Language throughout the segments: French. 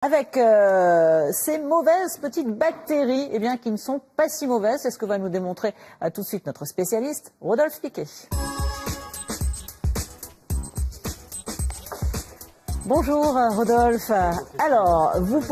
Avec ces mauvaises petites bactéries, eh bien, qui ne sont pas si mauvaises. C'est ce que va nous démontrer tout de suite notre spécialiste, Rodolphe Piquet. Bonjour Rodolphe. Alors, vous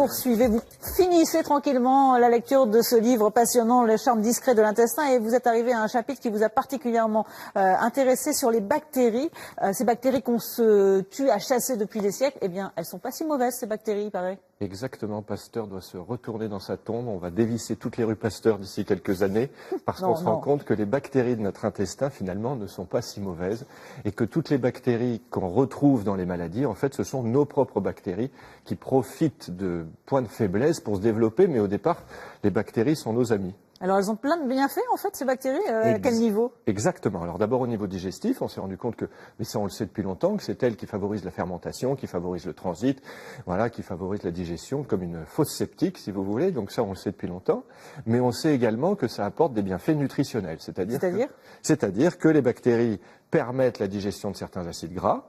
finissez tranquillement la lecture de ce livre passionnant, Le charme discret de l'intestin, et vous êtes arrivé à un chapitre qui vous a particulièrement intéressé sur les bactéries. Ces bactéries qu'on se tue à chasser depuis des siècles, eh bien, elles sont pas si mauvaises, ces bactéries, il paraît. Exactement, Pasteur doit se retourner dans sa tombe. On va dévisser toutes les rues Pasteur d'ici quelques années, parce qu'on se rend compte que les bactéries de notre intestin, finalement, ne sont pas si mauvaises, et que toutes les bactéries qu'on retrouve dans les maladies, en fait, ce sont nos propres bactéries qui profitent de points de faiblesse pour se développer, mais au départ, les bactéries sont nos amis. Alors elles ont plein de bienfaits en fait ces bactéries, à quel niveau? Exactement. Alors d'abord au niveau digestif, on s'est rendu compte que, mais ça on le sait depuis longtemps, que c'est elles qui favorisent la fermentation, qui favorisent le transit, voilà, qui favorisent la digestion, comme une fosse septique si vous voulez, donc ça on le sait depuis longtemps. Mais on sait également que ça apporte des bienfaits nutritionnels, c'est-à-dire que les bactéries permettent la digestion de certains acides gras,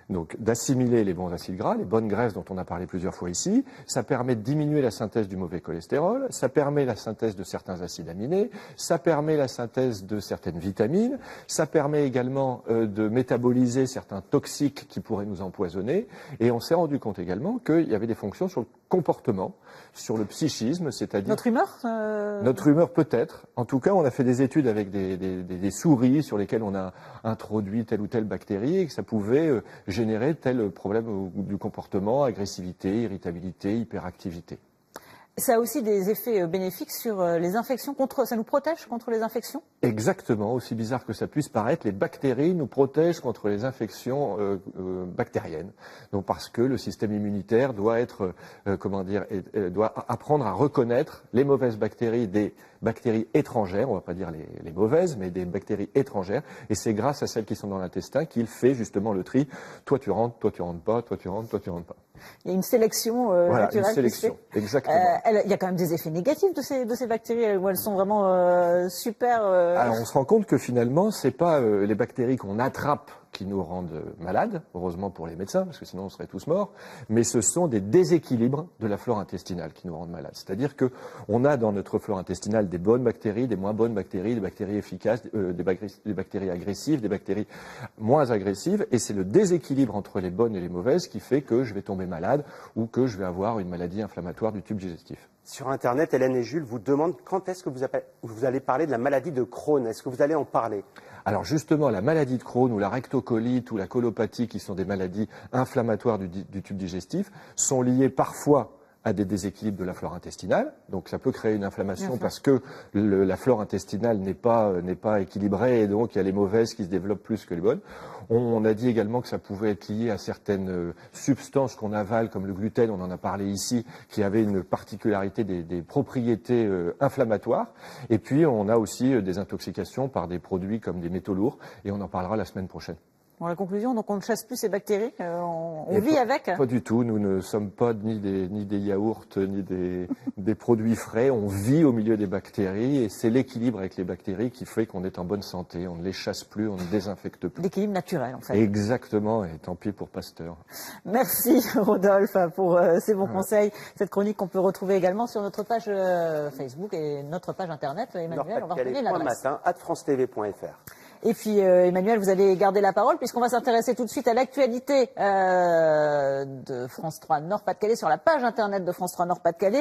donc d'assimiler les bons acides gras, les bonnes graisses dont on a parlé plusieurs fois ici. Ça permet de diminuer la synthèse du mauvais cholestérol, ça permet la synthèse de certains acides aminés, ça permet la synthèse de certaines vitamines, ça permet également de métaboliser certains toxiques qui pourraient nous empoisonner. Et on s'est rendu compte également qu'il y avait des fonctions sur le comportement, sur le psychisme, c'est-à-dire... Notre humeur Notre humeur peut-être. En tout cas, on a fait des études avec des souris sur lesquelles on a introduit telle ou telle bactérie et que ça pouvait générer tel problème du comportement, agressivité, irritabilité, hyperactivité. Ça a aussi des effets bénéfiques sur les infections, ça nous protège contre les infections? Exactement, aussi bizarre que ça puisse paraître, les bactéries nous protègent contre les infections bactériennes. Donc parce que le système immunitaire doit être, doit apprendre à reconnaître les mauvaises bactéries des bactéries étrangères, on ne va pas dire les mauvaises, mais des bactéries étrangères. Et c'est grâce à celles qui sont dans l'intestin qu'il fait justement le tri. Toi tu rentres pas, toi tu rentres pas. Il y a une sélection naturelle. Une sélection, exactement. Il y a quand même des effets négatifs de ces bactéries, où elles sont vraiment super... Alors on se rend compte que finalement, c'est pas les bactéries qu'on attrape qui nous rendent malades, heureusement pour les médecins, parce que sinon on serait tous morts, mais ce sont des déséquilibres de la flore intestinale qui nous rendent malades. C'est-à-dire que on a dans notre flore intestinale des bonnes bactéries, des moins bonnes bactéries, des bactéries efficaces, des bactéries agressives, des bactéries moins agressives, et c'est le déséquilibre entre les bonnes et les mauvaises qui fait que je vais tomber malade ou que je vais avoir une maladie inflammatoire du tube digestif. Sur Internet, Hélène et Jules vous demandent quand est-ce que vous allez parler de la maladie de Crohn. Est-ce que vous allez en parler? Alors justement, la maladie de Crohn ou la rectocolite ou la colopathie, qui sont des maladies inflammatoires du tube digestif, sont liées parfois à des déséquilibres de la flore intestinale. Donc ça peut créer une inflammation parce que la flore intestinale n'est pas équilibrée et donc il y a les mauvaises qui se développent plus que les bonnes. On a dit également que ça pouvait être lié à certaines substances qu'on avale, comme le gluten, on en a parlé ici, qui avaient une particularité des propriétés inflammatoires. Et puis on a aussi des intoxications par des produits comme des métaux lourds, et on en parlera la semaine prochaine. Bon, la conclusion, donc on ne chasse plus ces bactéries, on vit avec? Pas du tout, nous ne sommes pas ni des yaourts, ni des produits frais, on vit au milieu des bactéries et c'est l'équilibre avec les bactéries qui fait qu'on est en bonne santé, on ne les chasse plus, on ne désinfecte plus. L'équilibre naturel en fait. Exactement, et tant pis pour Pasteur. Merci Rodolphe pour ces bons conseils, cette chronique qu'on peut retrouver également sur notre page Facebook et notre page internet. Emmanuel, on va redonner l'adresse. @francetv.fr. Et puis Emmanuel, vous allez garder la parole puisqu'on va s'intéresser tout de suite à l'actualité de France 3 Nord-Pas-de-Calais sur la page internet de France 3 Nord-Pas-de-Calais.